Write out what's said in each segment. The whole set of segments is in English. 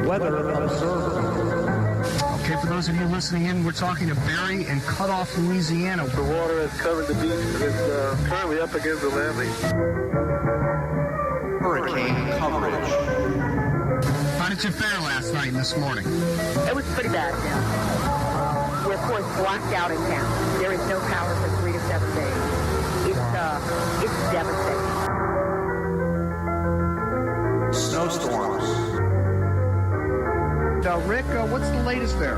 Weather Observer. Okay, for those of you listening in, we're talking to Barry in Cutoff, Louisiana. The water has covered the beach. It's currently up against the landing. Hurricane coverage. How did you fare last night and this morning? It was pretty bad down. We're, of course, blocked out in town. There is no power for 3 to 7 days. It's devastating. Snowstorms. Rick, what's the latest there?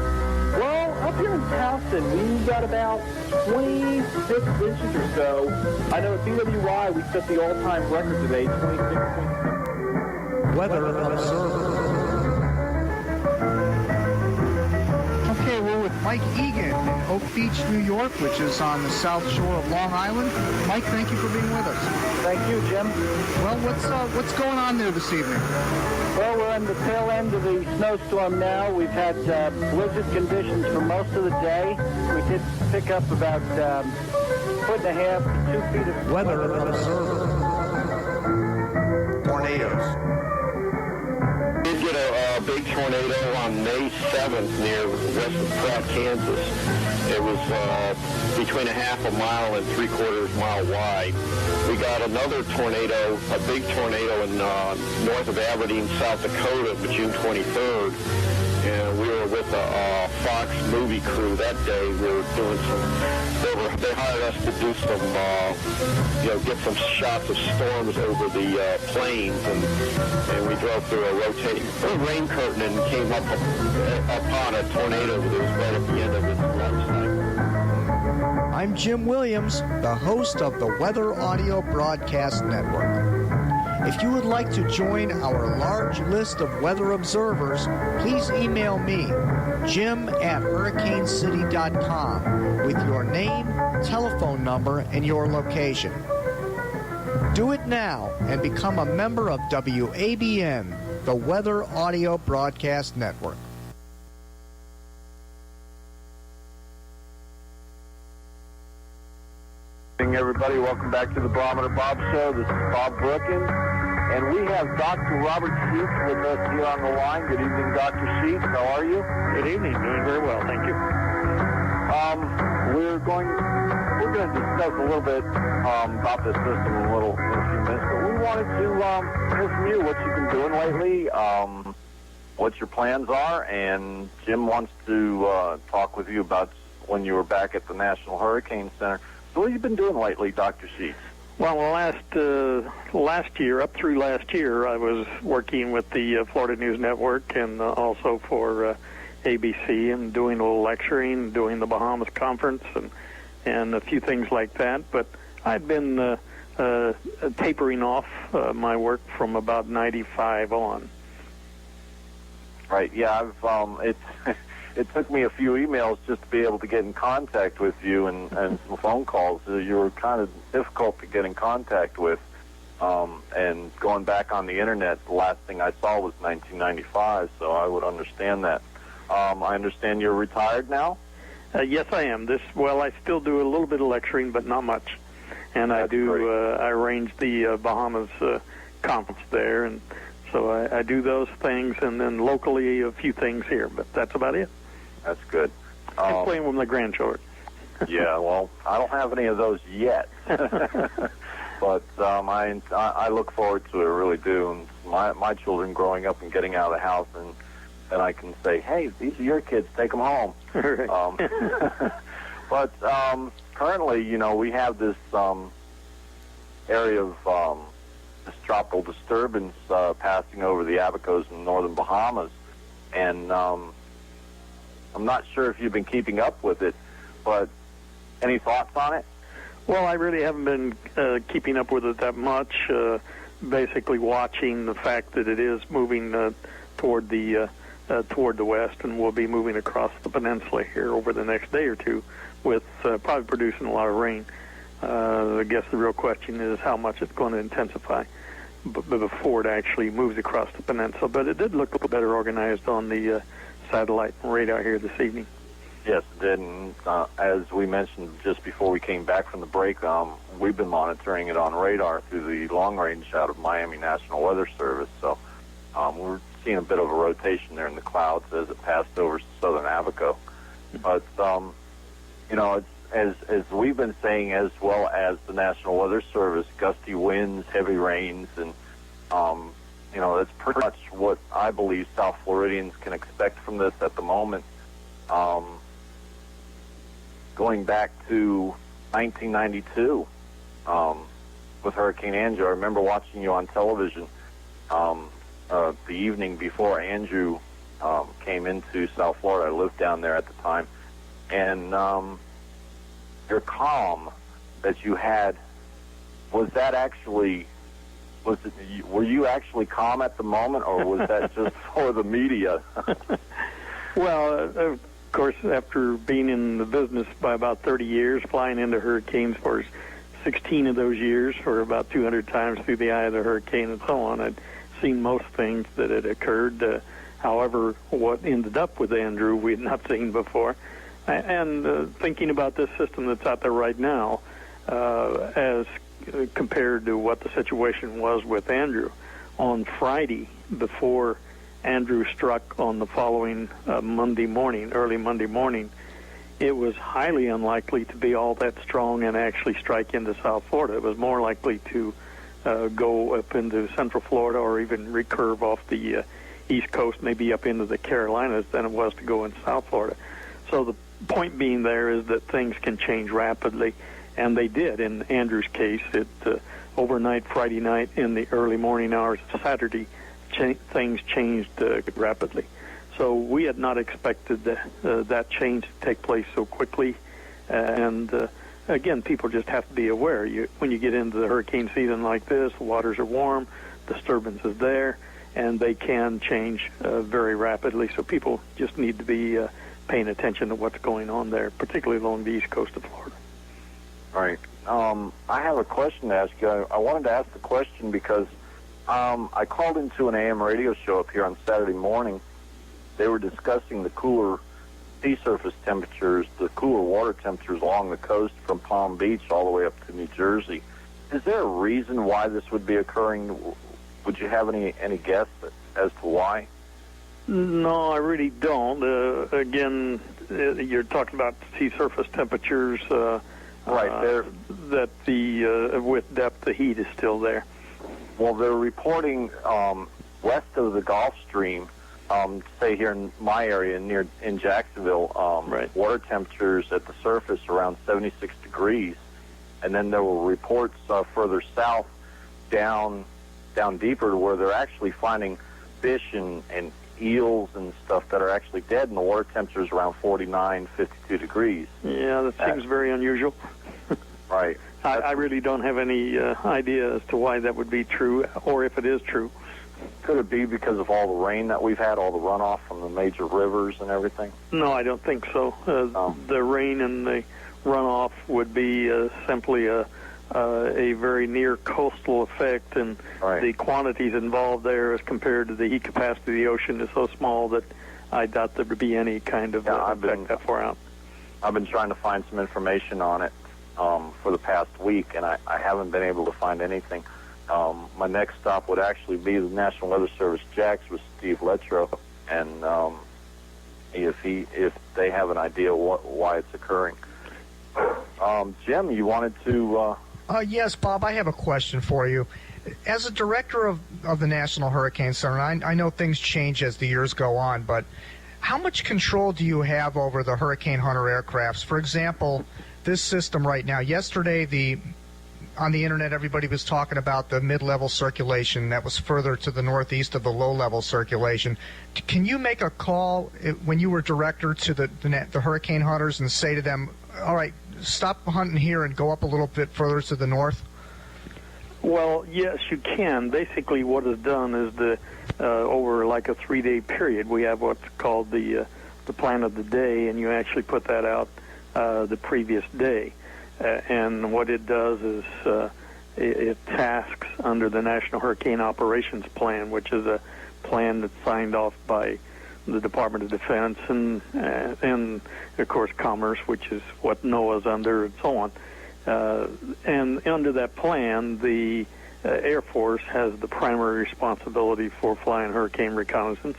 Well, up here in Towson, we got about 26 inches or so. I know at BWI we set the all-time record today, 26.6. Weather Observer. Okay, we're with Mike Egan in Oak Beach, New York, which is on the south shore of Long Island. Mike, thank you for being with us. Thank you, Jim. Well, what's going on there this evening? Well, we're on the tail end of the snowstorm now. We've had blizzard conditions for most of the day. We did pick up about 1.5 to 2 feet of Weather Observer. Tornadoes. We did get a big tornado on May 7th near west of Pratt, Kansas. It was between a half a mile and 3/4 mile wide. We got another tornado, a big tornado in north of Aberdeen, South Dakota, June 23rd. And we were with a Fox movie crew that day. We were doing they hired us to do some, get some shots of storms over the plains. And we drove through a rotating rain curtain and came upon a tornado that was right at the end of its life cycle. I'm Jim Williams, the host of the Weather Audio Broadcast Network. If you would like to join our large list of weather observers, please email me, jim@hurricanecity.com, with your name, telephone number, and your location. Do it now and become a member of WABN, the Weather Audio Broadcast Network. Everybody, welcome back to the Barometer Bob Show. This is Bob Brookens, and we have Dr. Robert Sheets with us here on the line. Good evening, Dr. Sheets. How are you? Good evening. Doing very well, thank you. We're going to discuss a little bit about this system in a few minutes, but we wanted to hear from you what you've been doing lately, what your plans are, and Jim wants to talk with you about when you were back at the National Hurricane Center. So what have you been doing lately, Dr. Sheets? Well, last year, up through last year, I was working with the Florida News Network and also for ABC and doing a little lecturing, doing the Bahamas Conference and a few things like that. But I'd been tapering off my work from about 95 on. Right, yeah, it took me a few emails just to be able to get in contact with you and some phone calls. You were kind of difficult to get in contact with. And going back on the Internet, the last thing I saw was 1995, so I would understand that. I understand you're retired now? Yes, I am. I still do a little bit of lecturing, but not much. And I arrange the Bahamas conference there, and so I do those things, and then locally a few things here, but that's about it. That's good. I'm playing with my grandchildren. Yeah, well, I don't have any of those yet. But I look forward to it, I really do. And my children growing up and getting out of the house, and then I can say, hey, these are your kids, take them home. But currently, we have this area of this tropical disturbance passing over the Abacos in northern Bahamas. And I'm not sure if you've been keeping up with it, but any thoughts on it? Well, I really haven't been keeping up with it that much, basically watching the fact that it is moving toward the west and will be moving across the peninsula here over the next day or two with probably producing a lot of rain. I guess the real question is how much it's going to intensify before it actually moves across the peninsula. But it did look a little better organized on the satellite and radar here this evening. Yes, it did. And as we mentioned just before we came back from the break, we've been monitoring it on radar through the long range out of Miami National Weather Service. So we're seeing a bit of a rotation there in the clouds as it passed over southern Abaco. But, you know, it's, as we've been saying, as well as the National Weather Service, gusty winds, heavy rains, and, you know, that's pretty much what I believe South Floridians can expect from this at the moment. Going back to 1992 with Hurricane Andrew, I remember watching you on television the evening before Andrew came into South Florida. I lived down there at the time. And your calm that you had, were you actually calm at the moment, or was that just for the media? Well, of course, after being in the business by about 30 years, flying into hurricanes for 16 of those years, or about 200 times through the eye of the hurricane and so on, I'd seen most things that had occurred. However, what ended up with Andrew, we had not seen before. And thinking about this system that's out there right now, as compared to what the situation was with Andrew, on Friday, before Andrew struck on the following Monday morning, early Monday morning, it was highly unlikely to be all that strong and actually strike into South Florida. It was more likely to go up into Central Florida or even recurve off the East Coast, maybe up into the Carolinas, than it was to go in South Florida. So the point being there is that things can change rapidly, and they did. In Andrew's case, overnight, Friday night, in the early morning hours of Saturday, things changed rapidly. So we had not expected that change to take place so quickly. And again, people just have to be aware. When you get into the hurricane season like this, the waters are warm, disturbance is there, and they can change very rapidly. So people just need to be paying attention to what's going on there, particularly along the east coast of Florida. All right. I have a question to ask you. I wanted to ask the question because I called into an AM radio show up here on Saturday morning. They were discussing the cooler sea surface temperatures, the cooler water temperatures along the coast from Palm Beach all the way up to New Jersey. Is there a reason why this would be occurring? Would you have any guess as to why? No, I really don't. Again, you're talking about sea surface temperatures. Right there. That with depth, the heat is still there. Well, they're reporting west of the Gulf Stream, say here in my area in Jacksonville, right, water temperatures at the surface around 76 degrees, and then there were reports further south, down deeper, to where they're actually finding fish and eels and stuff that are actually dead, and the water temperature is around 49, 52 degrees. Yeah, that seems very unusual. Right. I really don't have any idea as to why that would be true, or if it is true. Could it be because of all the rain that we've had, all the runoff from the major rivers and everything? No, I don't think so. The rain and the runoff would be simply a very near coastal effect, and right, the quantities involved there as compared to the heat capacity of the ocean is so small that I doubt there would be any kind of effect that far out. I've been trying to find some information on it for the past week, and I haven't been able to find anything. My next stop would actually be the National Weather Service JAX with Steve Letro, and if they have an idea why it's occurring. Jim, you wanted to... Yes, Bob, I have a question for you. As a director of the National Hurricane Center, I know things change as the years go on, but how much control do you have over the Hurricane Hunter aircrafts? For example, this system right now, yesterday on the internet everybody was talking about the mid-level circulation that was further to the northeast of the low-level circulation. Can you make a call when you were director to the Hurricane Hunters and say to them, all right, stop hunting here and go up a little bit further to the north? Well, yes, you can. Basically, what is done is over like a 3-day period, we have what's called the plan of the day, and you actually put that out the previous day. And what it does is it tasks under the National Hurricane Operations Plan, which is a plan that's signed off by the Department of Defense and of course Commerce, which is what NOAA's under, and so on. And under that plan, the Air Force has the primary responsibility for flying hurricane reconnaissance.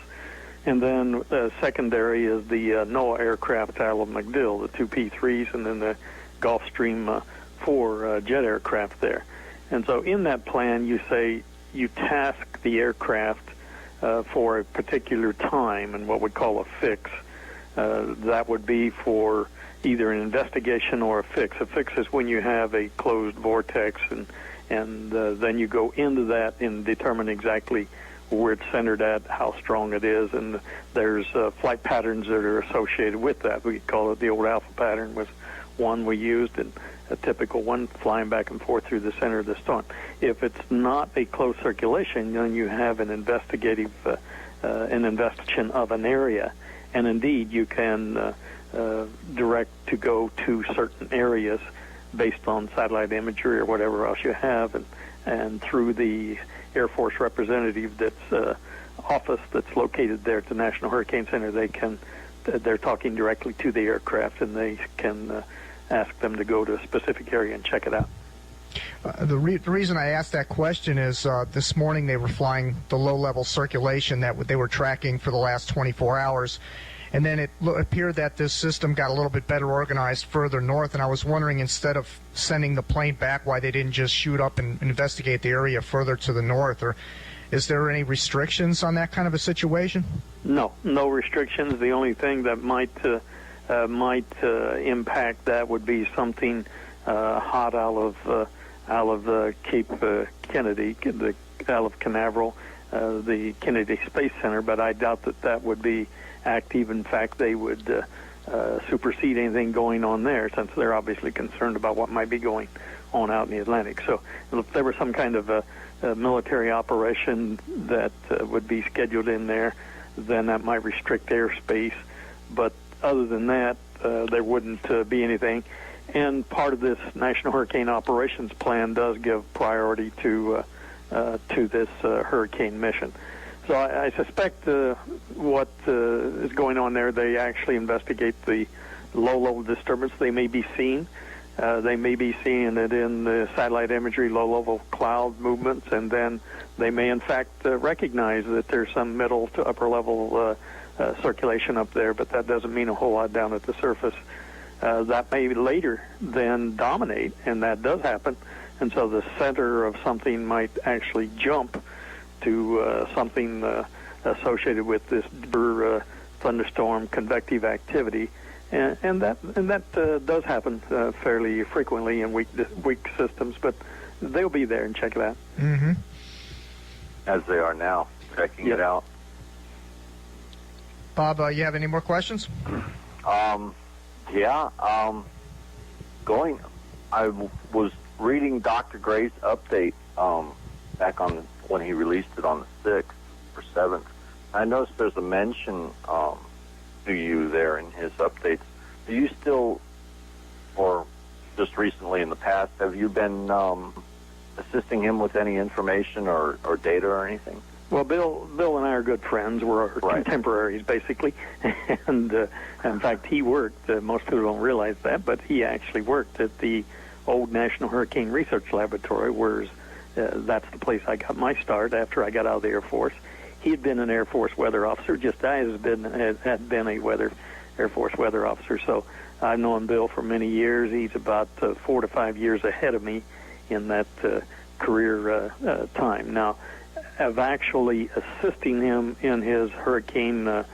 And then secondary is the NOAA aircraft Isle of MacDill, the two P-3s, and then the Gulfstream 4 jet aircraft there. And so in that plan, you say you task the aircraft for a particular time and what we call a fix. That would be for either an investigation or a fix. A fix is when you have a closed vortex, and then you go into that and determine exactly where it's centered at, how strong it is, and there's flight patterns that are associated with that. We call it the old alpha pattern was one we used, and a typical one flying back and forth through the center of the storm. If it's not a closed circulation, then you have an investigative, an investigation of an area, and indeed you can direct to go to certain areas based on satellite imagery or whatever else you have, and through the Air Force representative that's office that's located there at the National Hurricane Center, they're talking directly to the aircraft, and they can ask them to go to a specific area and check it out. The reason I asked that question is this morning they were flying the low-level circulation that they were tracking for the last 24 hours. And then it appeared that this system got a little bit better organized further north, and I was wondering, instead of sending the plane back, why they didn't just shoot up and investigate the area further to the north. Or is there any restrictions on that kind of a situation? No restrictions. The only thing that might impact that would be something hot out of Cape Kennedy, out of Canaveral, the Kennedy Space Center, but I doubt that would be active. In fact, they would supersede anything going on there, since they're obviously concerned about what might be going on out in the Atlantic. So if there was some kind of a military operation that would be scheduled in there, then that might restrict airspace. But other than that, there wouldn't be anything. And part of this National Hurricane Operations Plan does give priority to this hurricane mission. So I suspect what is going on there, they actually investigate the low-level disturbance they may be seeing. They may be seeing it in the satellite imagery, low-level cloud movements, and then they may, in fact, recognize that there's some middle to upper-level circulation up there, but that doesn't mean a whole lot down at the surface. That may later then dominate, and that does happen, and so the center of something might actually jump to something associated with this thunderstorm convective activity, and that does happen fairly frequently in weak systems, but they'll be there and check it out. Mm-hmm. As they are now, checking it out. Bob, you have any more questions? I was reading Dr. Gray's update back on when he released it on the 6th or 7th. I noticed there's a mention to you there in his updates. Do you still, or just recently in the past, have you been assisting him with any information or data or anything? Well, Bill and I are good friends. We're contemporaries, basically. And, in fact, he worked, most people don't realize that, but he actually worked at the old National Hurricane Research Laboratory, where that's the place I got my start after I got out of the Air Force. He had been an Air Force weather officer, just as had been a Air Force weather officer. So I've known Bill for many years. He's about 4 to 5 years ahead of me in that career time. Now, of actually assisting him in his hurricane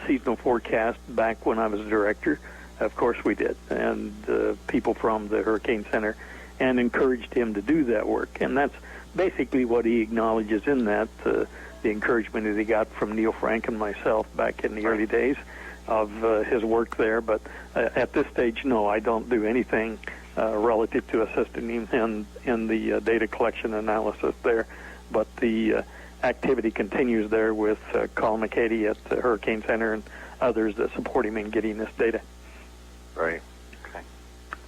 seasonal forecast back when I was director, of course we did, and people from the Hurricane Center, and encouraged him to do that work. And that's basically what he acknowledges in that, the encouragement that he got from Neil Frank and myself back in the early days of his work there. But at this stage, no, I don't do anything relative to assisting him in the data collection analysis there. But the activity continues there with Colin McCady at the Hurricane Center and others that support him in getting this data. Right. Okay.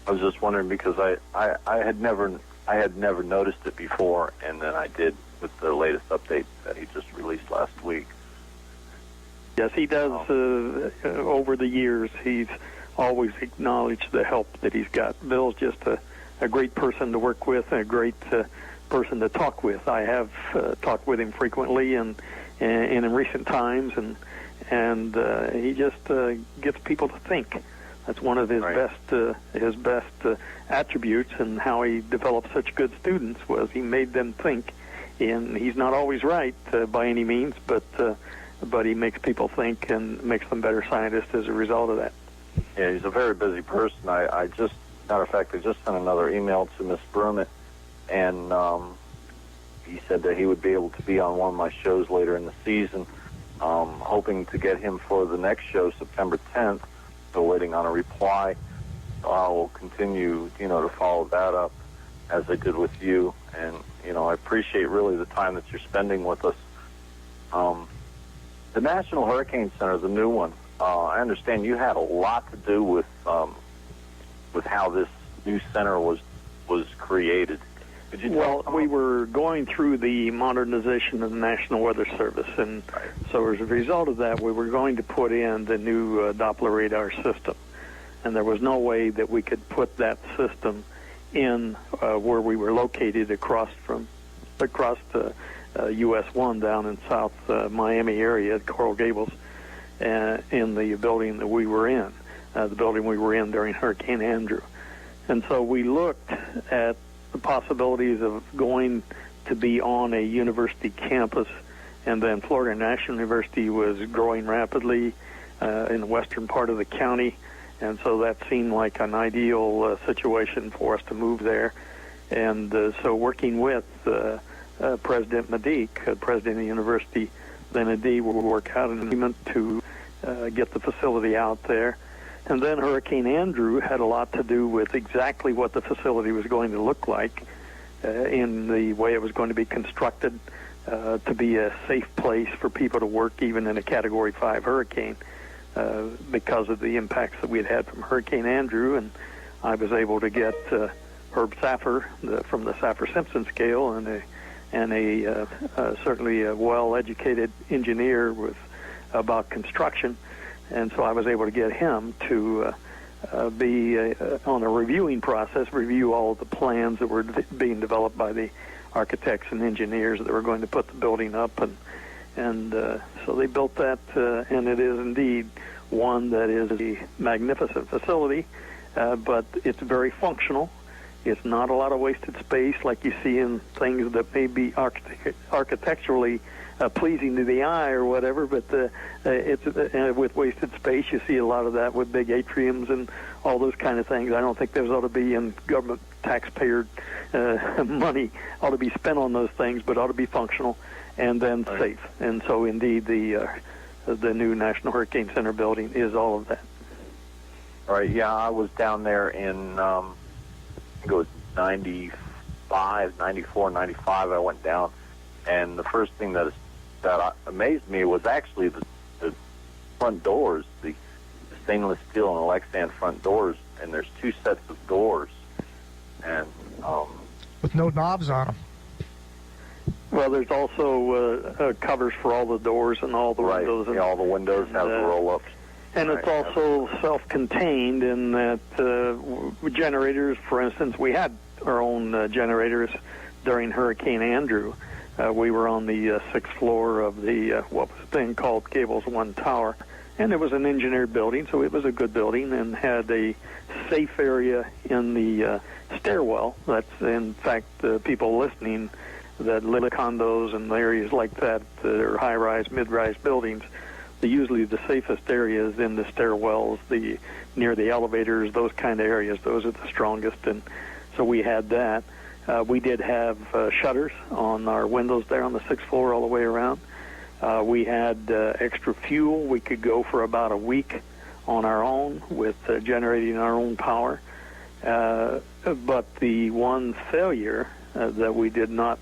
I was just wondering because I had never noticed it before, and then I did with the latest update that he just released last week. Yes, he does. Over the years, he's always acknowledged the help that he's got. Bill's just a great person to work with, and a great person to talk with. I have talked with him frequently and in recent times, and he just gets people to think. That's one of his best attributes, and how he developed such good students was he made them think. And he's not always right by any means, but he makes people think and makes them better scientists as a result of that. Yeah, he's a very busy person. I just, matter of fact, I just sent another email to Miss Brummett, and he said that he would be able to be on one of my shows later in the season. Hoping to get him for the next show, September 10th. Still waiting on a reply. So I will continue, to follow that up as I did with you. And, I appreciate really the time that you're spending with us. The National Hurricane Center, the new one, I understand you had a lot to do with how this new center was created. Well, we were going through the modernization of the National Weather Service, and so as a result of that, we were going to put in the new Doppler radar system. And there was no way that we could put that system in where we were located across the US 1 down in South Miami area at Coral Gables, in the building that we were in, the building we were in during Hurricane Andrew. And so we looked at the possibilities of going to be on a university campus, and then Florida National University was growing rapidly in the western part of the county, and so that seemed like an ideal situation for us to move there. And so working with President Medique, president of the university, then indeed we'll work out an agreement to get the facility out there. And then Hurricane Andrew had a lot to do with exactly what the facility was going to look like, in the way it was going to be constructed to be a safe place for people to work even in a Category 5 hurricane, because of the impacts that we had had from Hurricane Andrew. And I was able to get Herb Saffer from the Saffer-Simpson scale, and a certainly a well-educated engineer about construction. And so I was able to get him to be on a reviewing process, review all of the plans that were being developed by the architects and engineers that were going to put the building up. And so they built that, and it is indeed one that is a magnificent facility, but it's very functional. It's not a lot of wasted space like you see in things that may be architecturally pleasing to the eye or whatever, but it's with wasted space. You see a lot of that with big atriums and all those kind of things. I don't think those ought to be in government taxpayer money, ought to be spent on those things, but ought to be functional and then safe. And so indeed the new National Hurricane Center building is all of that. All right, yeah, I was down there in, I think it was 95, 94, 95, I went down, and the first thing that amazed me was actually the front doors, the stainless steel and Lexan front doors, and there's two sets of doors, and with no knobs on them. Well, there's also covers for all the doors and all the windows. Yeah, all the windows have roll-ups. And it's also self-contained in that generators, for instance, we had our own generators during Hurricane Andrew. We were on the sixth floor of the what was then called Gables 1 Tower, and it was an engineered building, so it was a good building and had a safe area in the stairwell. That's, in fact, people listening that live in condos and areas like that that are high-rise, mid-rise buildings, usually the safest areas in the stairwells, near the elevators, those kind of areas. Those are the strongest, and so we had that. We did have shutters on our windows there on the sixth floor all the way around. We had extra fuel. We could go for about a week on our own with generating our own power. But the one failure that we did not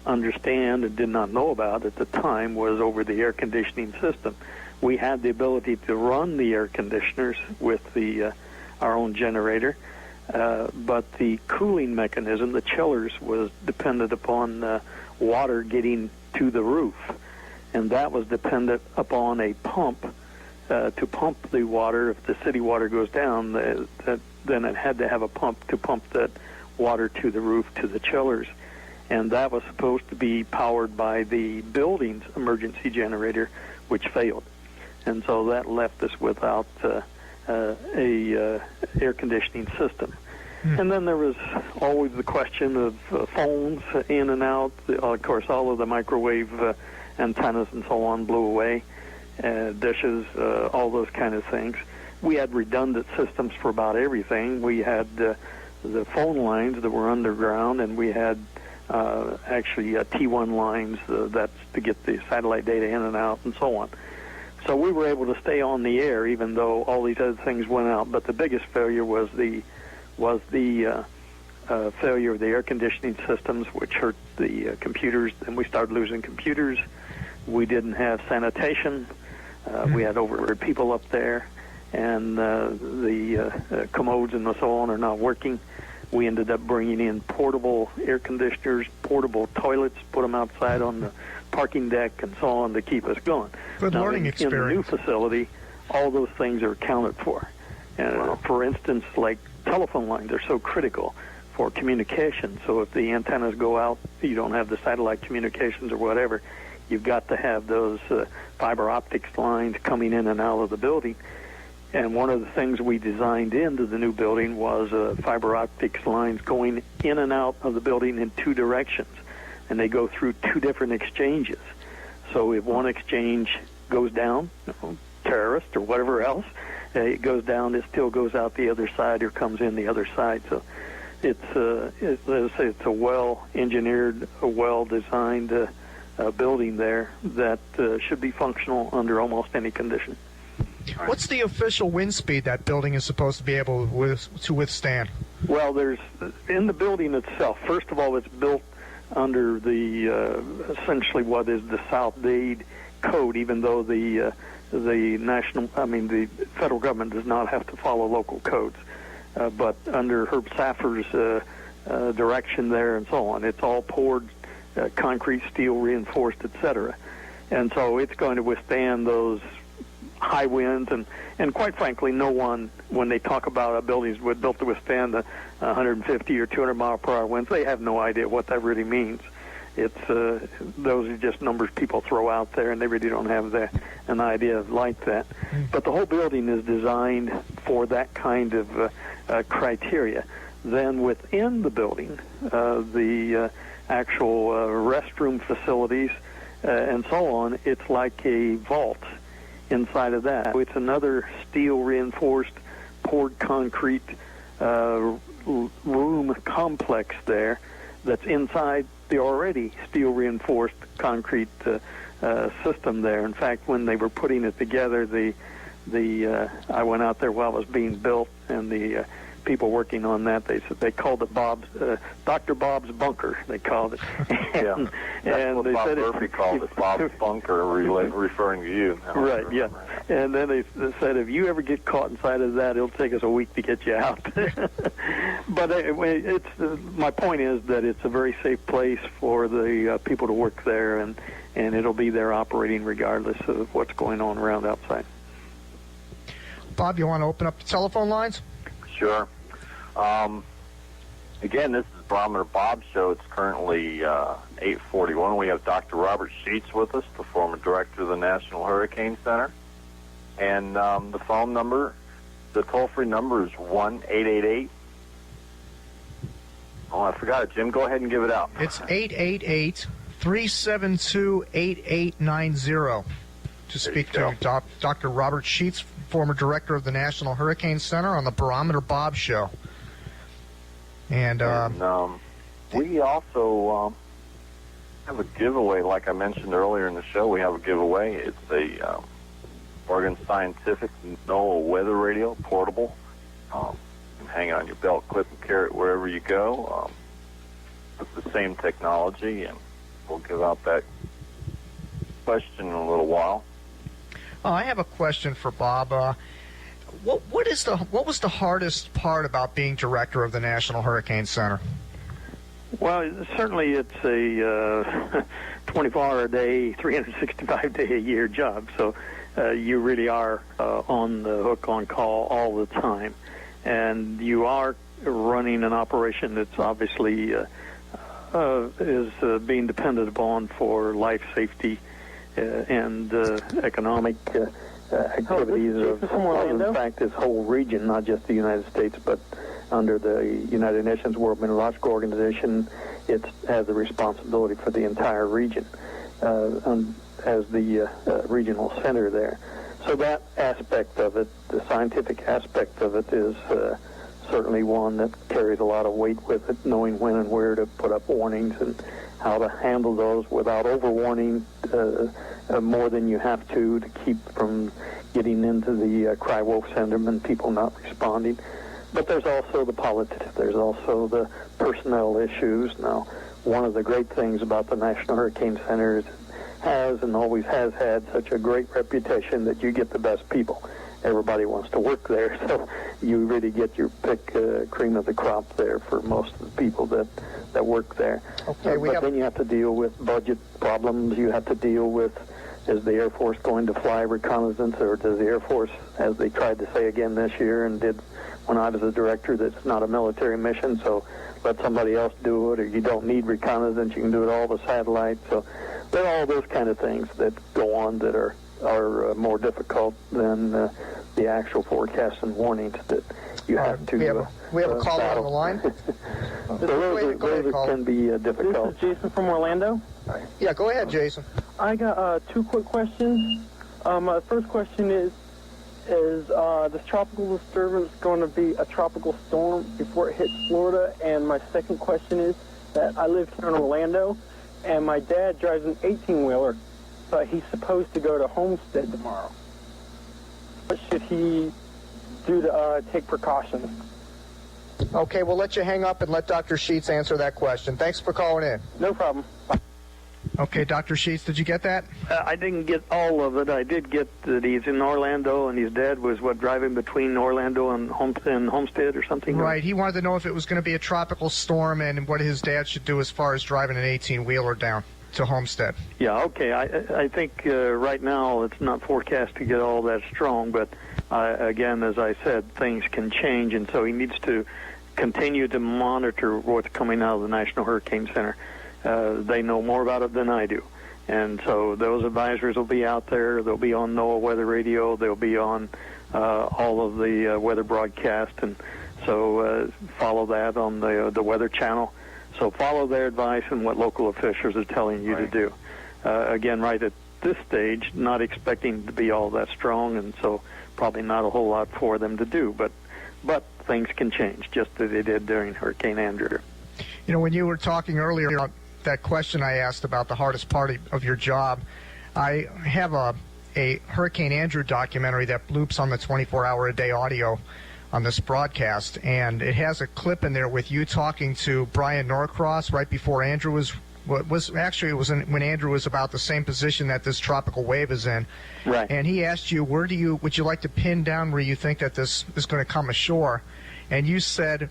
understand and did not know about at the time was over the air conditioning system. We had the ability to run the air conditioners with our own generator, but the cooling mechanism, the chillers, was dependent upon water getting to the roof, and that was dependent upon a pump to pump the water. If the city water goes down, then it had to have a pump to pump that water to the roof, to the chillers. and that was supposed to be powered by the building's emergency generator, which failed. And so that left us without a air conditioning system. And then there was always the question of phones in and out. Of course, all of the microwave antennas and so on blew away, dishes, all those kind of things. We had redundant systems for about everything. We had the phone lines that were underground, and we had actually T1 lines that's to get the satellite data in and out and so on. So we were able to stay on the air even though all these other things went out. But the biggest failure was the failure of the air conditioning systems, which hurt the computers. And we started losing computers. We didn't have sanitation. We had over 100 people up there, and the commodes and so on are not working. We ended up bringing in portable air conditioners, portable toilets, put them outside on the parking deck and so on to keep us going. Good now, learning experience. In the new facility, all those things are accounted for. For instance, like telephone lines are so critical for communication. So if the antennas go out, you don't have the satellite communications or whatever, you've got to have those fiber optics lines coming in and out of the building. And one of the things we designed into the new building was fiber optics lines going in and out of the building in two directions. And they go through two different exchanges. So if one exchange goes down, terrorist or whatever else, it goes down, it still goes out the other side or comes in the other side. So it's a well-engineered, a well-designed building there that should be functional under almost any condition. What's the official wind speed that building is supposed to be able to withstand? Well, there's in the building itself. First of all, it's built under the essentially what is the South Dade Code, even though the federal government does not have to follow local codes. But under Herb Saffer's direction there and so on, it's all poured concrete, steel, reinforced, etc. And so it's going to withstand those high winds, and quite frankly, no one, when they talk about a building built to withstand the 150 or 200 mile per hour winds, they have no idea what that really means. It's those are just numbers people throw out there, and they really don't have an idea like that. But the whole building is designed for that kind of criteria. Then within the building, the actual restroom facilities and so on, it's like a vault inside of that. It's another steel reinforced poured concrete room complex there that's inside the already steel reinforced concrete system there. In fact, when they were putting it together, I went out there while it was being built, and the people working on that, they called it Dr. Bob's bunker. They called it. And that's what Bob Murphy called it, Bob's bunker, referring to you. Right, yeah. And then they said, if you ever get caught inside of that, it'll take us a week to get you out. But my point is that it's a very safe place for the people to work there, and it'll be there operating regardless of what's going on around outside. Bob, you want to open up the telephone lines? Sure. Again, this is Barometer Bob's show. It's currently 8:41. We have Dr. Robert Sheets with us, the former director of the National Hurricane Center. And the phone number, the toll-free number is 1-888. Oh, I forgot it, Jim. Go ahead and give it out. It's 888-372-8890 to speak to Dr. Robert Sheets, former director of the National Hurricane Center, on the Barometer Bob Show. And we also have a giveaway, like I mentioned earlier in the show. We have a giveaway. It's a Oregon Scientific NOAA weather radio, portable. You can hang it on your belt clip and carry it wherever you go. It's the same technology, and we'll give out that question in a little while. I have a question for Bob. What was the hardest part about being director of the National Hurricane Center? Well, certainly it's a 24-hour-a-day, 365-day-a-year job. So you really are on the hook, on call all the time. And you are running an operation that's obviously is being depended upon for life safety and economic activities of, in fact, this whole region, not just the United States, but under the United Nations World Meteorological Organization, it has the responsibility for the entire region as the regional center there. So that aspect of it, the scientific aspect of it, is certainly one that carries a lot of weight with it, knowing when and where to put up warnings and how to handle those without overwarning more than you have to keep from getting into the cry wolf syndrome and people not responding. But there's also the politics. There's also the personnel issues. Now, one of the great things about the National Hurricane Center is it has and always has had such a great reputation that you get the best people. Everybody wants to work there, so you really get your pick cream of the crop there for most of the people that work there. Okay, but then you have to deal with budget problems. You have to deal with, is the Air Force going to fly reconnaissance, or does the Air Force, as they tried to say again this year and did when I was the director, that it's not a military mission, so let somebody else do it, or you don't need reconnaissance, you can do it all with satellites. So there are all those kind of things that go on that are more difficult than the actual forecasts and warnings that you have to we have a caller on the line. So those can be difficult. This is Jason from Orlando. Yeah, go ahead, Jason. I got two quick questions. My first question is this tropical disturbance going to be a tropical storm before it hits Florida? And my second question is that I live here in Orlando, and my dad drives an 18-wheeler, but he's supposed to go to Homestead tomorrow. What should he do to take precautions? Okay, we'll let you hang up and let Dr. Sheets answer that question. Thanks for calling in. No problem. Bye. Okay, Dr. Sheets, did you get that? I didn't get all of it. I did get that he's in Orlando, and his dad was, driving between Orlando and Homestead or something? Right. He wanted to know if it was going to be a tropical storm and what his dad should do as far as driving an 18-wheeler down to Homestead. Yeah, okay. I think right now it's not forecast to get all that strong, but again, as I said, things can change, and so he needs to continue to monitor what's coming out of the National Hurricane Center. They know more about it than I do. And so those advisors will be out there. They'll be on NOAA Weather Radio. They'll be on all of the weather broadcast. And so follow that on the Weather Channel. So follow their advice and what local officials are telling you to do. Again, right at this stage, not expecting to be all that strong, and so probably not a whole lot for them to do. But things can change, just as they did during Hurricane Andrew. You know, when you were talking earlier about that question I asked about the hardest part of your job, I have a Hurricane Andrew documentary that loops on the 24-hour-a-day audio on this broadcast, and it has a clip in there with you talking to Brian Norcross right before Andrew was when Andrew was about the same position that this tropical wave is in. Right. And he asked you, would you like to pin down where you think that this is going to come ashore? And you said,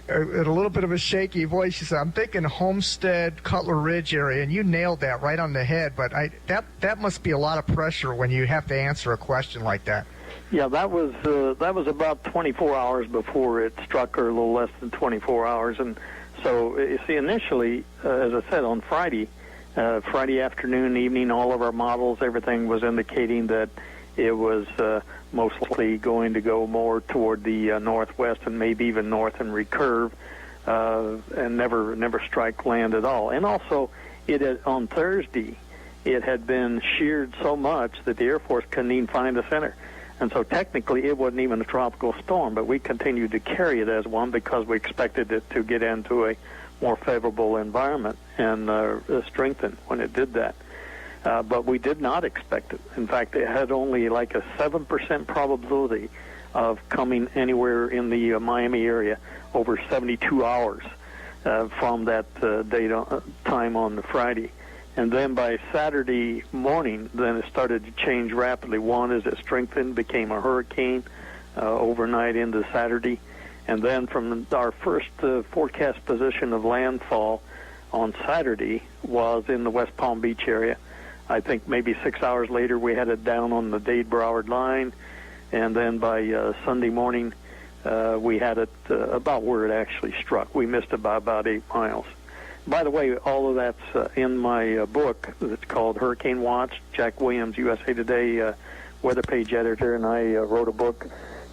in a little bit of a shaky voice, you said, I'm thinking Homestead, Cutler Ridge area, and you nailed that right on the head. But that must be a lot of pressure when you have to answer a question like that. Yeah, that was about 24 hours before it struck, or a little less than 24 hours. And so, you see, initially, as I said, on Friday afternoon, evening, all of our models, everything was indicating that it was mostly going to go more toward the northwest and maybe even north and recurve and never strike land at all. And also, on Thursday, it had been sheared so much that the Air Force couldn't even find the center. And so technically it wasn't even a tropical storm, but we continued to carry it as one because we expected it to get into a more favorable environment and strengthen when it did that. But we did not expect it. In fact, it had only like a 7% probability of coming anywhere in the Miami area over 72 hours from that time on the Friday. And then by Saturday morning, then it started to change rapidly. One, as it strengthened, became a hurricane overnight into Saturday. And then from our first forecast position of landfall on Saturday was in the West Palm Beach area. I think maybe 6 hours later we had it down on the Dade-Broward line. And then by Sunday morning, we had it about where it actually struck. We missed it by about 8 miles. By the way, all of that's in my book that's called Hurricane Watch. Jack Williams, USA Today weather page editor, and I wrote a book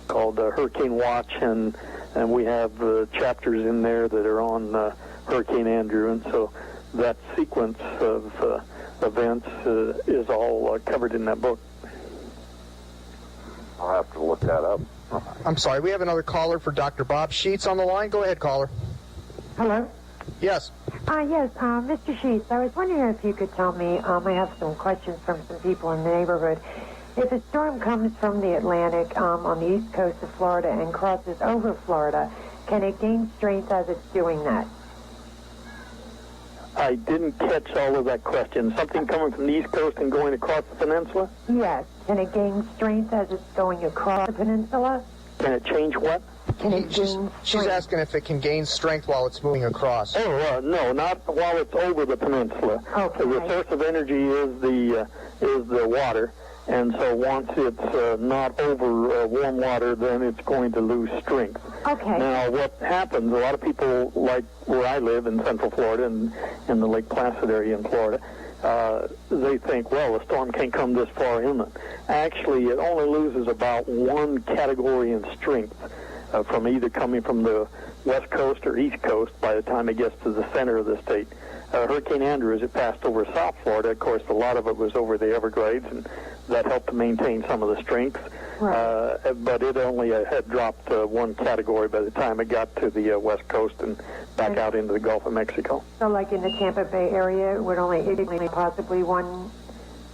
called Hurricane Watch, and we have chapters in there that are on Hurricane Andrew, and so that sequence of events is all covered in that book. I'll have to look that up. I'm sorry, we have another caller for Dr. Bob Sheets on the line. Go ahead, caller. Hello? Yes. Yes, Mr. Sheets, I was wondering if you could tell me, I have some questions from some people in the neighborhood. If a storm comes from the Atlantic on the east coast of Florida and crosses over Florida, can it gain strength as it's doing that? I didn't catch all of that question. Something coming from the east coast and going across the peninsula? Yes. Can it gain strength as it's going across the peninsula? Can it change what? Can it gain She's asking if it can gain strength while it's moving across. Oh, no, not while it's over the peninsula. Okay. The source of energy is the water, and so once it's not over warm water, then it's going to lose strength. Okay. Now, what happens, a lot of people, like where I live in Central Florida and in the Lake Placid area in Florida, they think, well, the storm can't come this far inland. Actually, it only loses about 1 category in strength from either coming from the west coast or east coast by the time it gets to the center of the state. Hurricane Andrew, as it passed over South Florida, of course, a lot of it was over the Everglades, and that helped to maintain some of the strength. Right. But it only had dropped 1 category by the time it got to the west coast and back out into the Gulf of Mexico. So like in the Tampa Bay area, it would only possibly 1...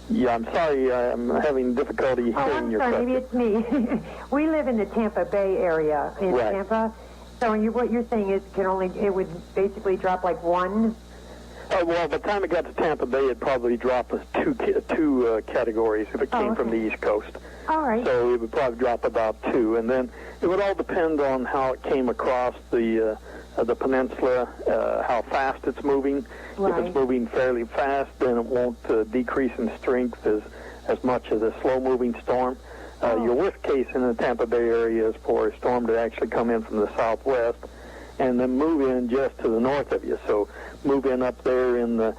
Yeah, I'm sorry, I'm having difficulty hearing your question. Maybe it's me. We live in the Tampa Bay area in Right. Tampa. So what you're saying is it would basically drop like 1? Well, by the time it got to Tampa Bay, it'd probably drop two categories if it came from the East Coast. All right. So it would probably drop about 2, and then it would all depend on how it came across the peninsula, how fast it's moving. Right. If it's moving fairly fast, then it won't decrease in strength as much as a slow-moving storm. Your worst case in the Tampa Bay area is for a storm to actually come in from the southwest and then move in just to the north of you. So move in up there in the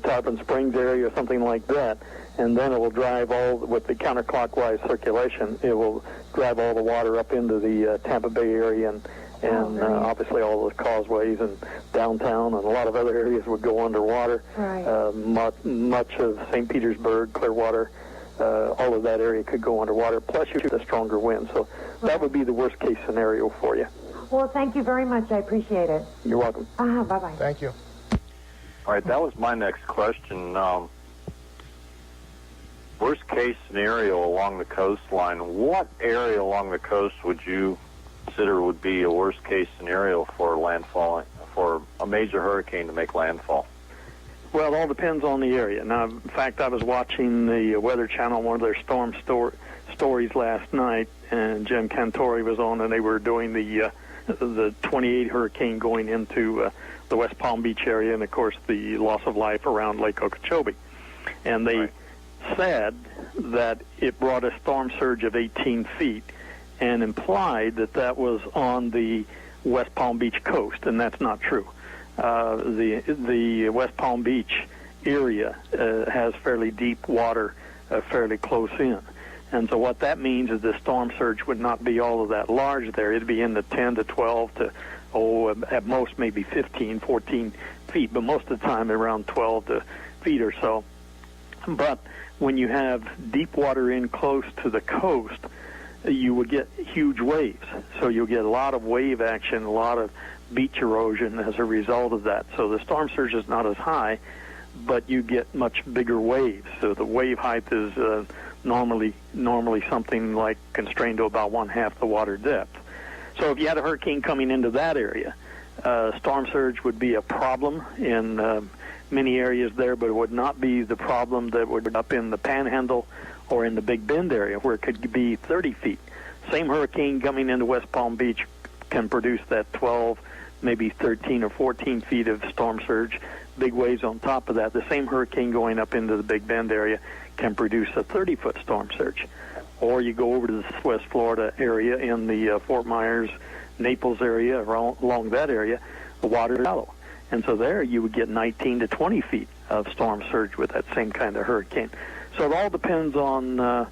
Tarpon Springs area or something like that, and then it will drive with the counterclockwise circulation, it will drive all the water up into the Tampa Bay area and obviously all the causeways and downtown and a lot of other areas would go underwater. Right. Much of St. Petersburg, Clearwater, all of that area could go underwater, plus you get a stronger wind. So that would be the worst case scenario for you. Well, thank you very much. I appreciate it. You're welcome. Bye-bye. Thank you. All right, that was my next question. Worst case scenario along the coastline, what area along the coast would you consider would be a worst case scenario for landfalling, for a major hurricane to make landfall? Well, it all depends on the area. Now, in fact, I was watching the Weather Channel, one of their storm stories last night, and Jim Cantori was on, and they were doing the 28 hurricane going into the West Palm Beach area, and of course the loss of life around Lake Okeechobee. And they said that it brought a storm surge of 18 feet and implied that that was on the West Palm Beach coast, and that's not true. The West Palm Beach area has fairly deep water fairly close in. And so what that means is the storm surge would not be all of that large there. It'd be in the 10 to 12 to, at most maybe 15, 14 feet, but most of the time around 12 feet or so. But when you have deep water in close to the coast, you would get huge waves. So you'll get a lot of wave action, a lot of beach erosion as a result of that. So the storm surge is not as high, but you get much bigger waves. So the wave height is normally something like constrained to about 1/2 the water depth. So if you had a hurricane coming into that area, storm surge would be a problem in many areas there, but it would not be the problem that would be up in the Panhandle or in the Big Bend area where it could be 30 feet. Same hurricane coming into West Palm Beach can produce that 12, maybe 13 or 14 feet of storm surge, big waves on top of that. The same hurricane going up into the Big Bend area can produce a 30-foot storm surge. Or you go over to the West Florida area in the Fort Myers, Naples area, along that area, the water is shallow. And so there you would get 19 to 20 feet of storm surge with that same kind of hurricane. So it all depends on the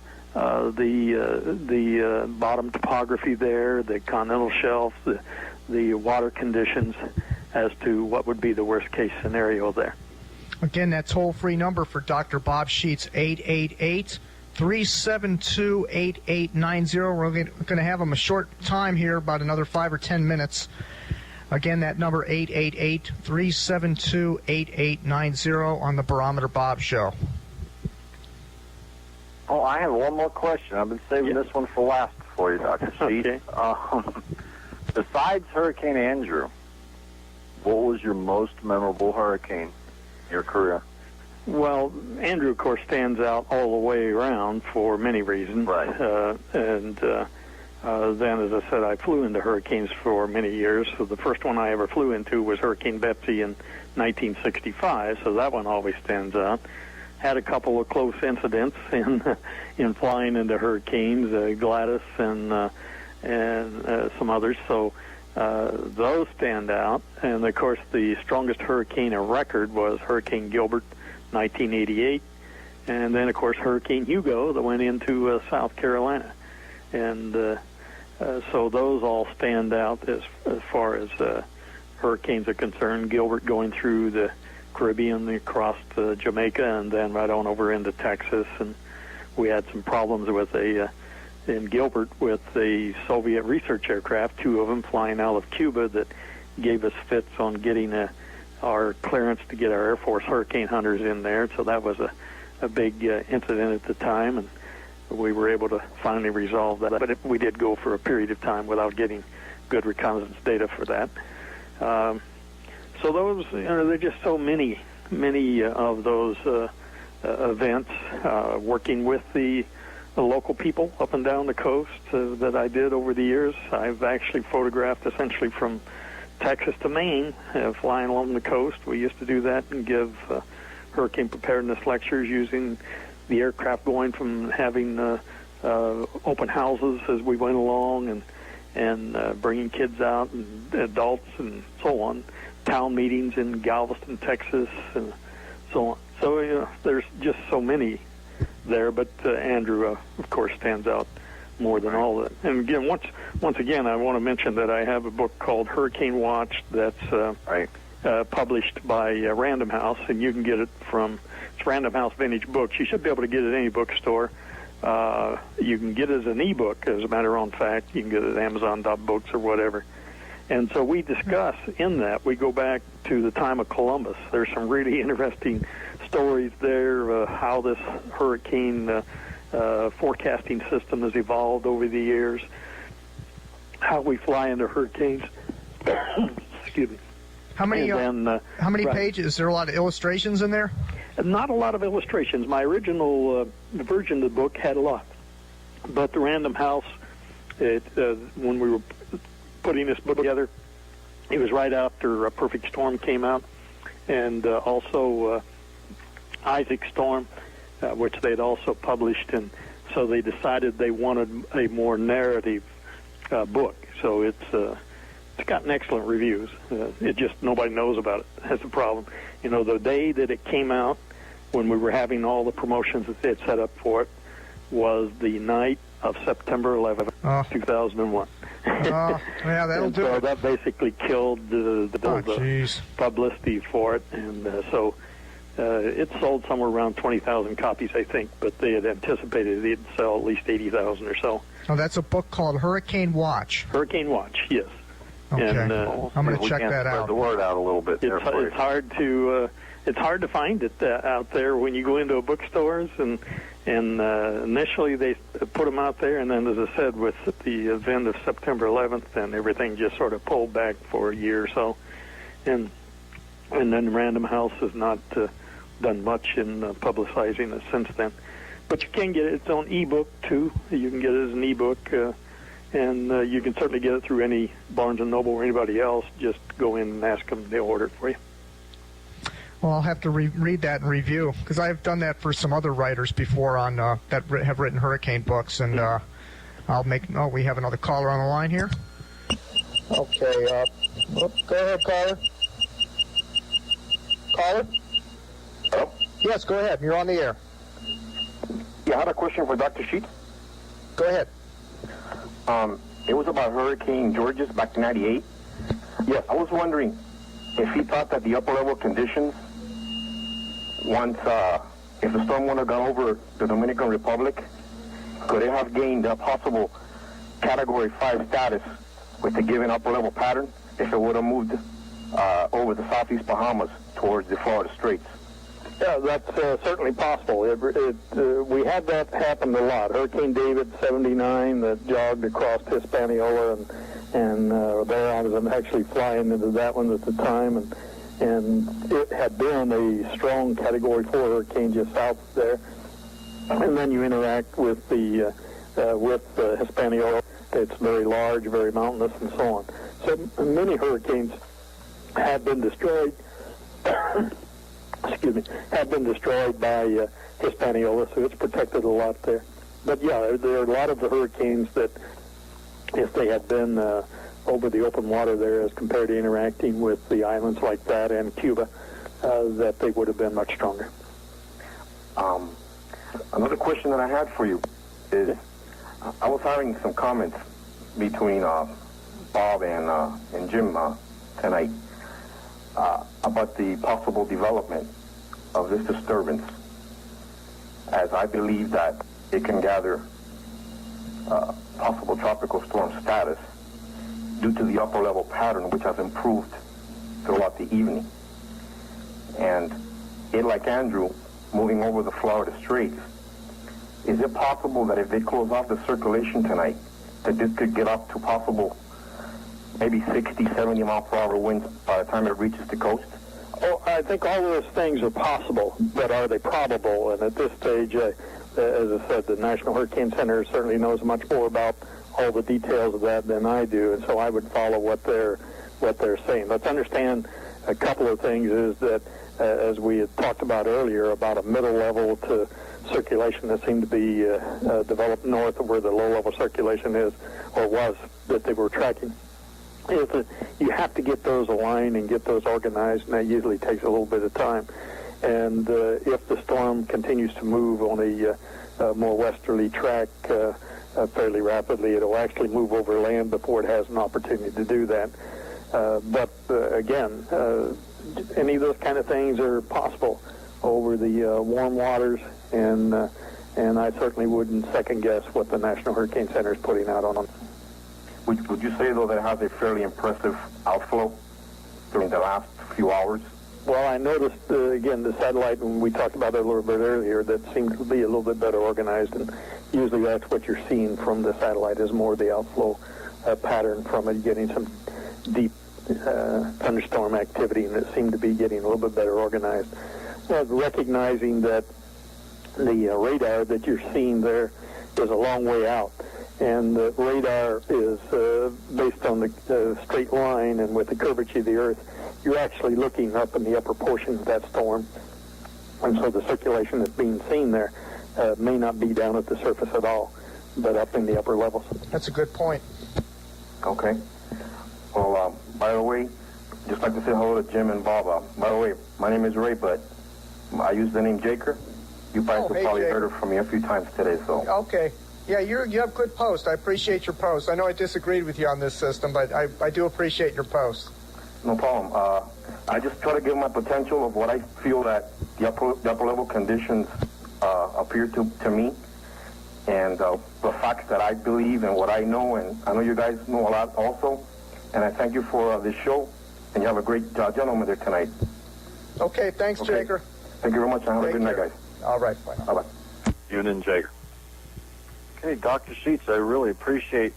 bottom topography there, the continental shelf, the water conditions, as to what would be the worst case scenario there. Again, that toll-free number for Dr. Bob Sheets, 888-372-8890. We're going to have him a short time here, about another 5 or 10 minutes. Again, that number, 888-372-8890 on the Barometer Bob Show. Oh, I have one more question. I've been saving this one for last for you, Dr. Sheets. Okay. Besides Hurricane Andrew, what was your most memorable hurricane in your career? Well, Andrew, of course, stands out all the way around for many reasons. Right. Then, as I said, I flew into hurricanes for many years. So the first one I ever flew into was Hurricane Betsy in 1965, so that one always stands out. Had a couple of close incidents in flying into hurricanes, Gladys and some others. So those stand out. And, of course, the strongest hurricane on record was Hurricane Gilbert, 1988. And then, of course, Hurricane Hugo that went into South Carolina. And so those all stand out as far as hurricanes are concerned. Gilbert going through the Caribbean, across Jamaica, and then right on over into Texas. And we had some problems with in Gilbert with the Soviet research aircraft, 2 of them flying out of Cuba, that gave us fits on getting our clearance to get our Air Force hurricane hunters in there. So that was a big incident at the time, and we were able to finally resolve that. But we did go for a period of time without getting good reconnaissance data for that. So those, there are just so many of those events, working with the local people up and down the coast that I did over the years. I've actually photographed essentially from Texas to Maine, flying along the coast. We used to do that and give hurricane preparedness lectures using the aircraft, going from having open houses as we went along and bringing kids out and adults and so on, town meetings in Galveston, Texas, and so on. So there's just so many there, but Andrew, of course, stands out more than all that. And again, once again, I want to mention that I have a book called Hurricane Watch that's published by Random House, and you can get it from Random House Vintage Books. You should be able to get it at any bookstore. You can get it as an ebook, as a matter of fact. You can get it at Amazon.books or whatever. And so we discuss in that, we go back to the time of Columbus. There's some really interesting stories there, how this hurricane forecasting system has evolved over the years, how we fly into hurricanes. Excuse me. How many pages? Is there a lot of illustrations in there? Not a lot of illustrations. My original version of the book had a lot. But the Random House, when we were putting this book together, it was right after A Perfect Storm came out, and also Isaac Storm, which they had also published, and so they decided they wanted a more narrative book. So it's gotten excellent reviews. It just, nobody knows about it. That's the problem. You know, the day that it came out, when we were having all the promotions that they had set up for it, was the night of September 11th, 2001. Yeah, that'll do so it. that basically killed the publicity for it, and so it sold somewhere around 20,000 copies, I think, but they had anticipated it'd sell at least 80,000 or so. Oh, that's a book called Hurricane Watch. Hurricane Watch, yes. Okay, and, I'm going to check that out. Spread the word out a little bit. It's hard to find it out there when you go into bookstores, and initially they put them out there, and then, as I said, with the event of September 11th, then everything just sort of pulled back for a year or so, and then Random House has not done much in publicizing it since then. But you can get it. It's on ebook too. You can get it as an ebook, and you can certainly get it through any Barnes & Noble or anybody else. Just go in and ask them; they'll order it for you. Well, I'll have to read that and review, because I've done that for some other writers before on that have written hurricane books, and I'll make. Oh, we have another caller on the line here. Okay, go ahead, caller. caller? Hello? Yes, go ahead. You're on the air. Yeah, I had a question for Dr. Sheets. Go ahead. It was about Hurricane Georges back in '98. Yes, I was wondering if he thought that the upper level conditions, once, if the storm would have gone over the Dominican Republic, could it have gained a possible Category 5 status with the given upper level pattern if it would have moved over the southeast Bahamas towards the Florida Straits? Yeah, that's certainly possible. We had that happen a lot. Hurricane David, 79, that jogged across Hispaniola, and there I was actually flying into that one at the time, and it had been a strong Category 4 hurricane just south there. And then you interact with the Hispaniola. It's very large, very mountainous, and so on. So many hurricanes have been destroyed. Have been destroyed by Hispaniola, so it's protected a lot there. But yeah, there are a lot of the hurricanes that, if they had been over the open water there as compared to interacting with the islands like that and Cuba, that they would have been much stronger. Another question that I had for you is, I was having some comments between Bob and Jim tonight about the possible development of this disturbance, as I believe that it can gather possible tropical storm status due to the upper level pattern, which has improved throughout the evening. And it, like Andrew, moving over the Florida Straits, is it possible that if they close off the circulation tonight, that this could get up to possible maybe 60, 70 mile per hour winds by the time it reaches the coast? Oh, I think all of those things are possible, but are they probable? And at this stage, as I said, the National Hurricane Center certainly knows much more about all the details of that than I do, and so I would follow what they're saying. Let's understand a couple of things is that, as we had talked about earlier, about a middle level to circulation that seemed to be developed north of where the low-level circulation is, or was, that they were tracking. Is that you have to get those aligned and get those organized, and that usually takes a little bit of time. And if the storm continues to move on a more westerly track fairly rapidly, it'll actually move over land before it has an opportunity to do that. But again, any of those kind of things are possible over the warm waters, and I certainly wouldn't second guess what the National Hurricane Center is putting out on them. Would you say, though, that it has a fairly impressive outflow during the last few hours? Well, I noticed, again, the satellite, when we talked about it a little bit earlier, that seemed to be a little bit better organized, and usually that's what you're seeing from the satellite is more the outflow pattern from it, getting some deep thunderstorm activity, and it seemed to be getting a little bit better organized. Recognizing that the radar that you're seeing there is a long way out, and the radar is based on the straight line, and with the curvature of the Earth, you're actually looking up in the upper portion of that storm, and so the circulation that's being seen there may not be down at the surface at all, but up in the upper levels. That's a good point. Okay. Well, by the way, just like to say hello to Jim and Bob. By the way, my name is Ray, but I use the name Jaker. You guys have probably heard it from me a few times today, so. Okay. Yeah, you have good posts. I appreciate your posts. I know I disagreed with you on this system, but I do appreciate your posts. No problem. I just try to give my potential of what I feel that the upper level conditions appear to me, and the facts that I believe and what I know, and I know you guys know a lot also. And I thank you for this show, and you have a great gentleman there tonight. Okay, thanks, okay. Jaker. Thank you very much, and have a good night, guys. All right, bye. Bye-bye. You and Jaker. Okay, Dr. Sheets, I really appreciate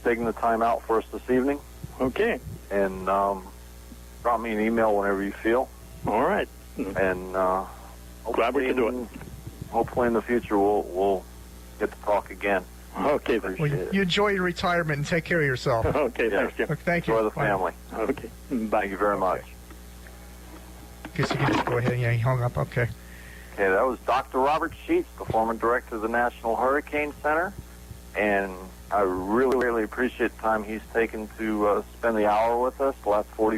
taking the time out for us this evening. Okay. And drop me an email whenever you feel. All right. And glad we can do it. Hopefully in the future we'll get to talk again. Okay. Well, you enjoy your retirement and take care of yourself. Okay, thanks, Jim. Thank you. Enjoy the family. Okay. Bye. Thank you very much. Guess you can just go ahead. Yeah, he hung up. Okay. Okay, that was Dr. Robert Sheets, the former director of the National Hurricane Center, and I really, really appreciate the time he's taken to spend the hour with us, the last 40